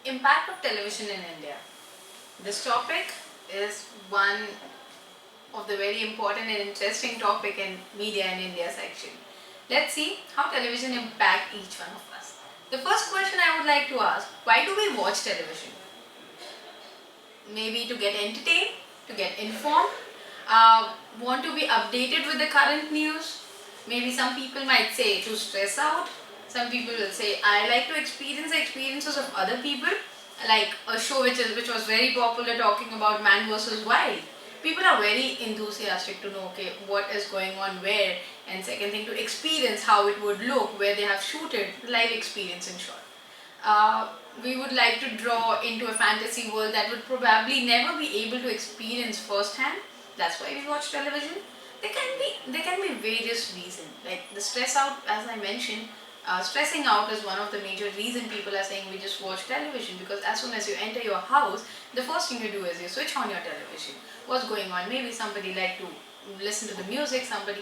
Impact of television in India. This topic is one of the very important and interesting topic in media in India section. Let's see how television impact each one of us. The first question I would like to ask, why do we watch television? Maybe to get entertained, to get informed, want to be updated with the current news. Maybe some people might say to stress out. Some people will say I like to experience the experiences of other people, like a show which was very popular talking about man versus wild. People are very enthusiastic to know okay what is going on where, and second thing to experience how it would look where they have shooted, live experience in short. We would like to draw into a fantasy world that would probably never be able to experience firsthand. That's why we watch television. There can be various reasons, like the stress out, as I mentioned. Stressing out is one of the major reason people are saying we just watch television, because as soon as you enter your house, the first thing you do is you switch on your television. What's going on? Maybe somebody like to listen to the music, somebody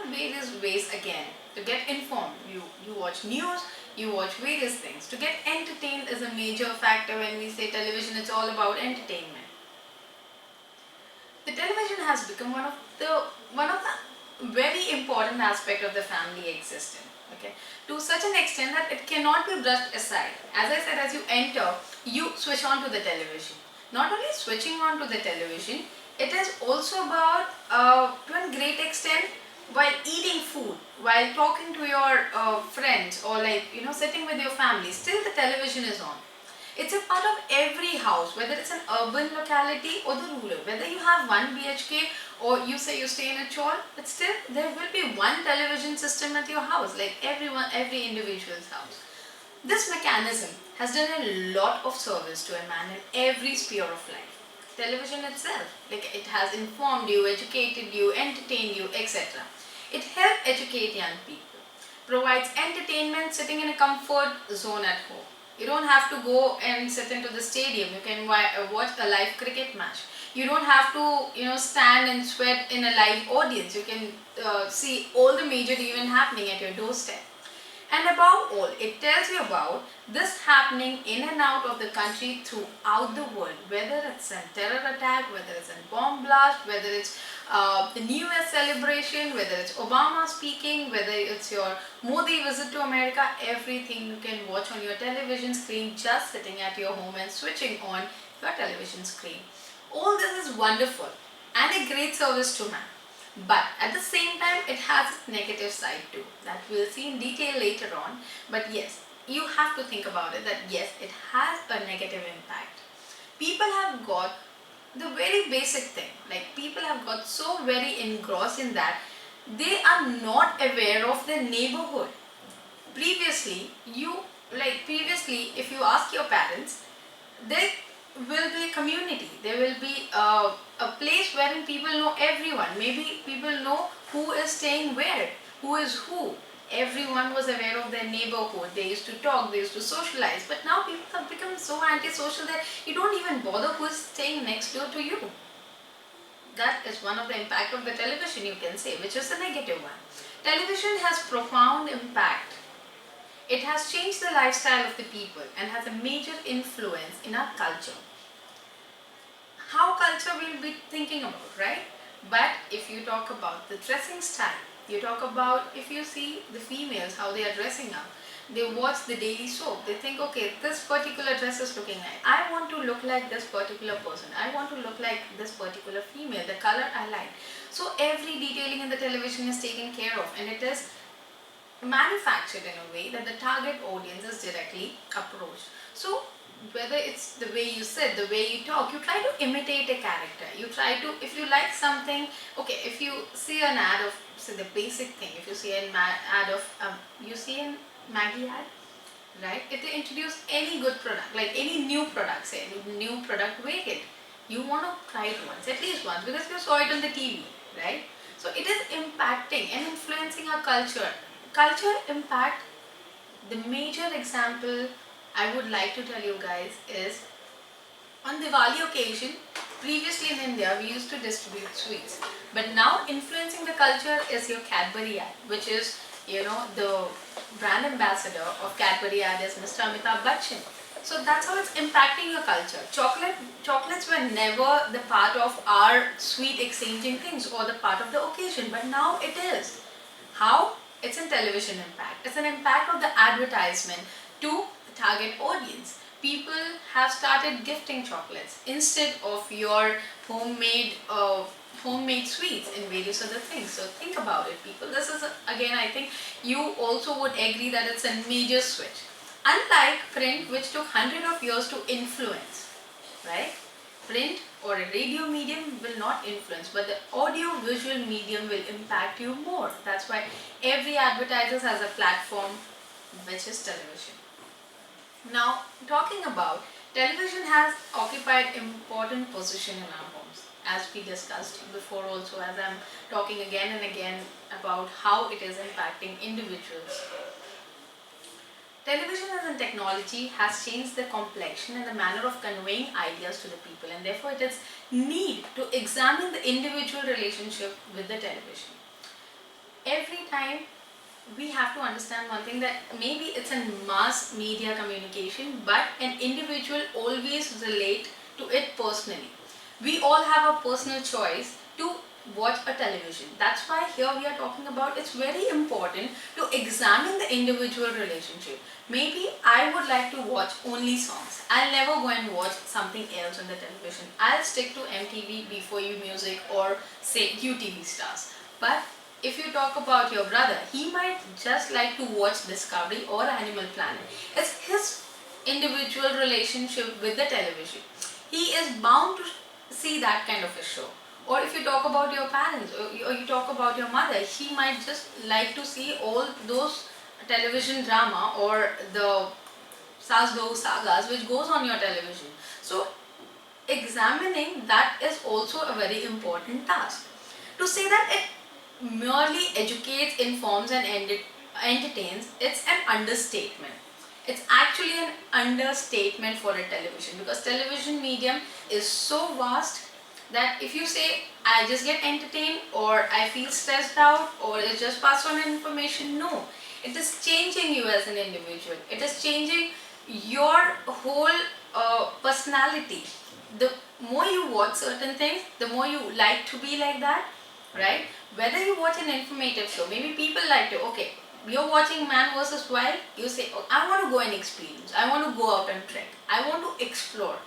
various ways again to get informed. You watch news, you watch various things. To get entertained is a major factor when we say television. It's all about entertainment. The television has become one of the very important aspect of the family existence. Okay, to such an extent that it cannot be brushed aside. As I said, as you enter, you switch on to the television. Not only switching on to the television, it is also about to a great extent while eating food, while talking to your friends, or sitting with your family, still the television is on. It's a part of every house, whether it's an urban locality or the rural. Whether you have one BHK or you say you stay in a chawl, but still there will be one television system at your house, like every individual's house. This mechanism has done a lot of service to a man in every sphere of life. Television itself, like it has informed you, educated you, entertained you, etc. It helps educate young people, provides entertainment sitting in a comfort zone at home. You don't have to go and sit into the stadium. You can watch a live cricket match. You don't have to stand and sweat in a live audience. You can see all the major event happening at your doorstep. And above all, it tells you about this happening in and out of the country throughout the world. Whether it's a terror attack, whether it's a bomb blast, whether it's the New Year celebration, whether it's Obama speaking, whether it's your Modi visit to America, everything you can watch on your television screen just sitting at your home and switching on your television screen. All this is wonderful and a great service to man. But at the same time, it has its negative side too, that we'll see in detail later on. But yes, you have to think about it that yes, it has a negative impact. People have got the very basic thing, like people have got so very engrossed in that they are not aware of their neighborhood. Previously, if you ask your parents, they will be a community. There will be a place wherein people know everyone. Maybe people know who is staying where, who is who. Everyone was aware of their neighborhood. They used to talk, they used to socialize. But now people have become so antisocial that you don't even bother who is staying next door to you. That is one of the impact of the television, you can say, which is the negative one. Television has profound impact. It has changed the lifestyle of the people and has a major influence in our culture. How culture we'll be thinking about, right? But if you talk about the dressing style, you talk about, if you see the females, how they are dressing up, they watch the daily soap, they think, okay, this particular dress is looking like, I want to look like this particular person, I want to look like this particular female, the color I like. So every detailing in the television is taken care of, and it is manufactured in a way that the target audience is directly approached. So whether it's the way you sit, the way you talk, you try to imitate a character. You try to, if you like something, okay, if you see an ad of, say the basic thing, if you see an ad of, you see an Maggie ad, right? If they introduce any good product, like any new product, say any new product, wear it. You want to try it once, at least once, because you saw it on the TV, right? So it is impacting and influencing our culture. Culture impact, the major example I would like to tell you guys is on Diwali occasion. Previously in India, we used to distribute sweets, but now influencing the culture is your Cadbury ad, which is, the brand ambassador of Cadbury ad is Mr. Amitabh Bachchan. So that's how it's impacting your culture. Chocolates were never the part of our sweet exchanging things or the part of the occasion, but now it is. How? It's a television impact. It's an impact of the advertisement to the target audience. People have started gifting chocolates instead of your homemade sweets and various other things. So think about it, people. This is again, I think you also would agree that it's a major switch. Unlike print, which took hundreds of years to influence, right? Print or a radio medium will not influence, but the audio visual medium will impact you more. That's why every advertiser has a platform, which is television. Now, talking about television has occupied important position in our homes, as we discussed before also, as I'm talking again and again about how it is impacting individuals. Television as a technology has changed the complexion and the manner of conveying ideas to the people, and therefore it is need to examine the individual relationship with the television. Every time we have to understand one thing, that maybe it's a mass media communication, but an individual always relate to it personally. We all have a personal choice to watch a television. That's why here we are talking about it's very important to examine the individual relationship. Maybe I would like to watch only songs. I'll never go and watch something else on the television. I'll stick to MTV, Before You Music, or say UTV Stars. But if you talk about your brother, he might just like to watch Discovery or Animal Planet. It's his individual relationship with the television. He is bound to see that kind of a show. Or if you talk about your parents, or you talk about your mother, she might just like to see all those television drama or the Sas Bahu sagas which goes on your television. So examining that is also a very important task. To say that it merely educates, informs and entertains, it's an understatement. It's actually an understatement for a television, because television medium is so vast that if you say I just get entertained or I feel stressed out or it just pass on information, no. It is changing you as an individual. It is changing your whole personality. The more you watch certain things, the more you like to be like that, right? Whether you watch an informative show, maybe people like to, okay, you're watching Man vs. Wild, you say, oh, I want to go and experience, I want to go out and trek, I want to explore.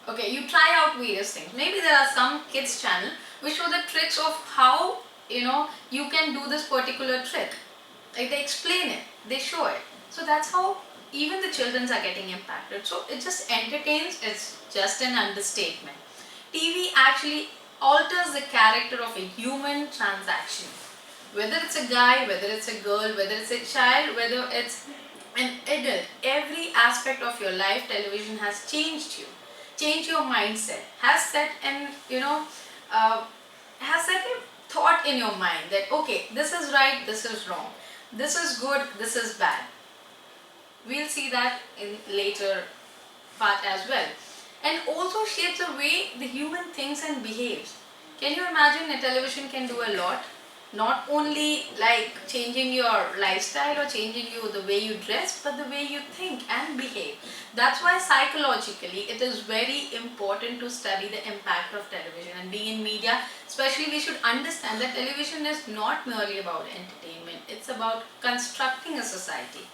Okay, you try out various things. Maybe there are some kids channel which show the tricks of how you can do this particular trick. Like they explain it, they show it. So that's how even the children are getting impacted. So it just entertains, it's just an understatement. TV actually alters the character of a human transaction. Whether it's a guy, whether it's a girl, whether it's a child, whether it's an adult, every aspect of your life, television has changed you. Change your mindset, has set has set a thought in your mind that okay, this is right, this is wrong, this is good, this is bad. We'll see that in later part as well. And also shapes the way the human thinks and behaves. Can you imagine a television can do a lot? Not only like changing your lifestyle or changing you the way you dress, but the way you think and behave. That's why psychologically it is very important to study the impact of television. And being in media, especially, we should understand that television is not merely about entertainment, it's about constructing a society.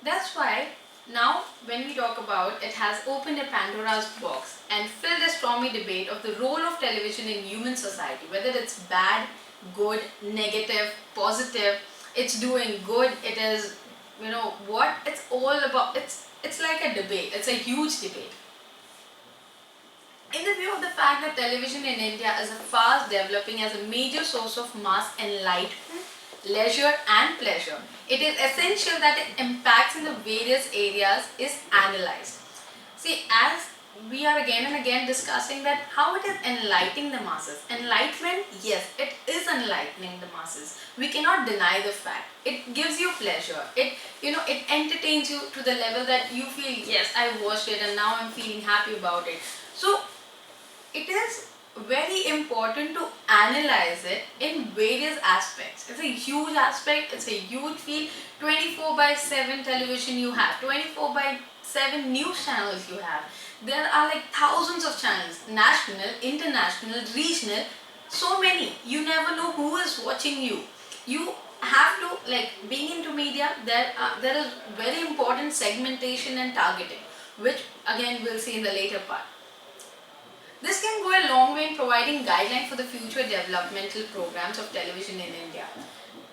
That's why now when we talk about it has opened a Pandora's box and filled a stormy debate of the role of television in human society, whether it's bad, good, negative, positive, it's doing good, it is, what it's all about. It's like a debate, it's a huge debate. In the view of the fact that television in India is fast developing as a major source of mass enlightenment, leisure and pleasure, it is essential that its impacts in the various areas is analyzed. See, as we are again and again discussing that how it is enlightening the masses. Enlightenment, yes, it is enlightening the masses. We cannot deny the fact. It gives you pleasure. It entertains you to the level that you feel, yes, I watched it and now I'm feeling happy about it. So it is very important to analyze it in various aspects. It's a huge aspect, it's a huge field. 24 by 7 television you have, 24 by 7 news channels you have. There are like thousands of channels, national, international, regional, so many. You never know who is watching you. You have to, like, being into media, there is very important segmentation and targeting, which again we'll see in the later part. This can go a long way in providing guidelines for the future developmental programs of television in India.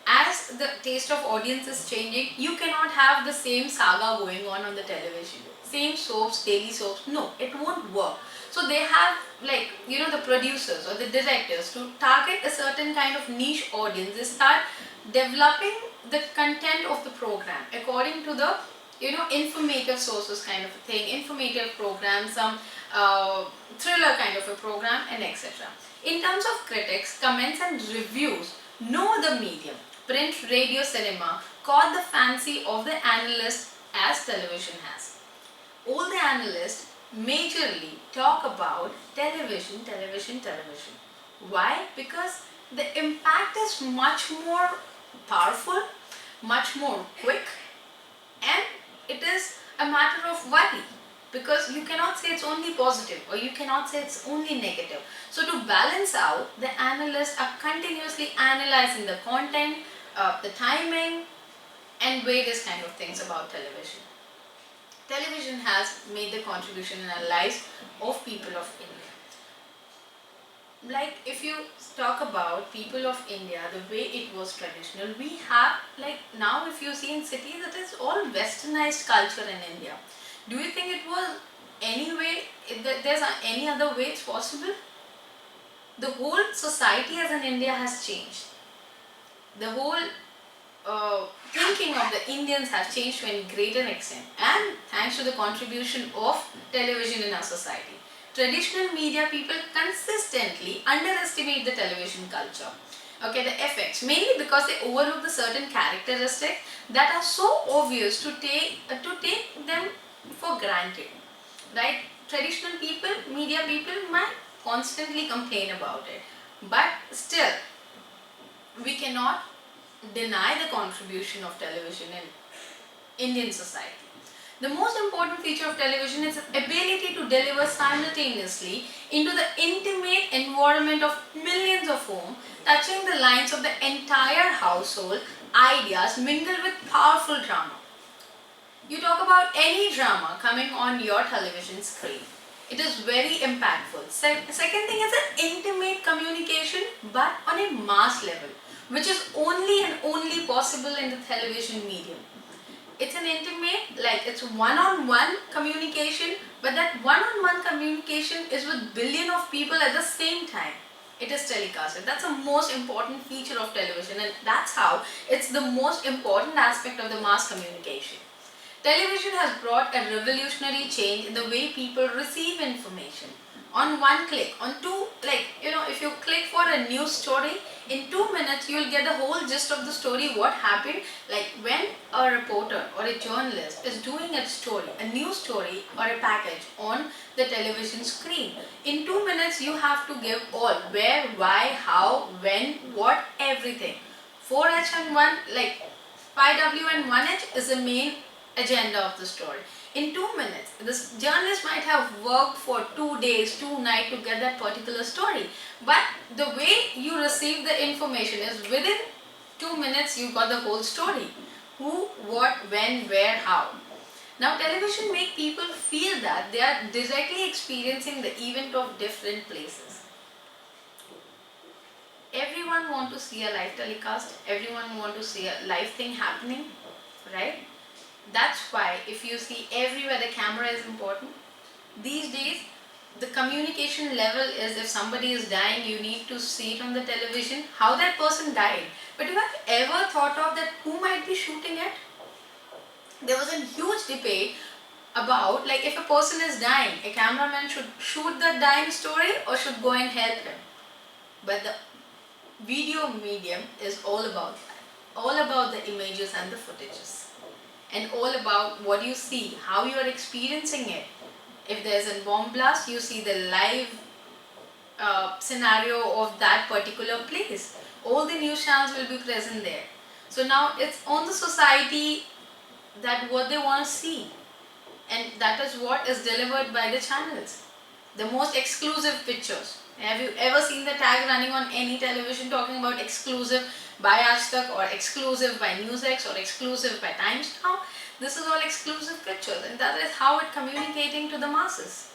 As the taste of audience is changing, you cannot have the same saga going on the television. Same soaps, daily soaps, no, it won't work. So they have, like, the producers or the directors to target a certain kind of niche audience. They start developing the content of the program according to the informative sources kind of a thing, informative program, some thriller kind of a program, and etc. In terms of critics, comments and reviews, no other medium, print, radio, cinema, caught the fancy of the analyst as television has. All the analysts majorly talk about television, television, television. Why? Because the impact is much more powerful, much more quick, and it is a matter of worry, because you cannot say it's only positive or you cannot say it's only negative. So to balance out, the analysts are continuously analyzing the content, the timing, and various kind of things about television. Television has made the contribution in the lives of people of India. Like, if you talk about people of India, the way it was traditional, we have, like, now if you see in cities, it is all westernized culture in India. Do you think it was any way, there's any other way it's possible? The whole society as in India has changed. The whole thinking of the Indians have changed to a greater extent, and thanks to the contribution of television in our society. Traditional media people consistently underestimate the television culture. Okay, the effects, mainly because they overlook the certain characteristics that are so obvious to take them for granted. Right? Traditional people, media people might constantly complain about it, but still we cannot deny the contribution of television in Indian society. The most important feature of television is its ability to deliver simultaneously into the intimate environment of millions of homes, touching the lines of the entire household. Ideas mingle with powerful drama. You talk about any drama coming on your television screen, it is very impactful. Second thing is an intimate communication, but on a mass level, which is only and only possible in the television medium. It's an intimate, like, it's one-on-one communication, but that one-on-one communication is with billion of people at the same time. It is telecasted. That's the most important feature of television, and that's how it's the most important aspect of the mass communication. Television has brought a revolutionary change in the way people receive information. On one click, on two, like, if you click for a news story, in 2 minutes you'll get the whole gist of the story, what happened. Like, when a reporter or a journalist is doing a story, a news story or a package on the television screen, in 2 minutes you have to give all, where, why, how, when, what, everything. 4H and 1, like 5W and 1H is the main agenda of the story. In 2 minutes, this journalist might have worked for 2 days, 2 nights to get that particular story. But the way you receive the information is within 2 minutes you got the whole story. Who, what, when, where, how. Now television make people feel that they are directly experiencing the event of different places. Everyone want to see a live telecast, everyone want to see a live thing happening, right? That's why if you see everywhere the camera is important. These days the communication level is, if somebody is dying, you need to see it on the television, how that person died. But you have ever thought of that who might be shooting it? There was a huge debate about, like, if a person is dying, a cameraman should shoot the dying story or should go and help him. But the video medium is all about that. All about the images and the footages. And all about what you see, how you are experiencing it. If there's a bomb blast, you see the live scenario of that particular place. All the news channels will be present there. So now it's on the society that what they want to see, and that is what is delivered by the channels. The most exclusive pictures. Have you ever seen the tag running on any television talking about exclusive by Aaj Tak or exclusive by NewsX or exclusive by Times Now? This is all exclusive pictures, and that is how it's communicating to the masses.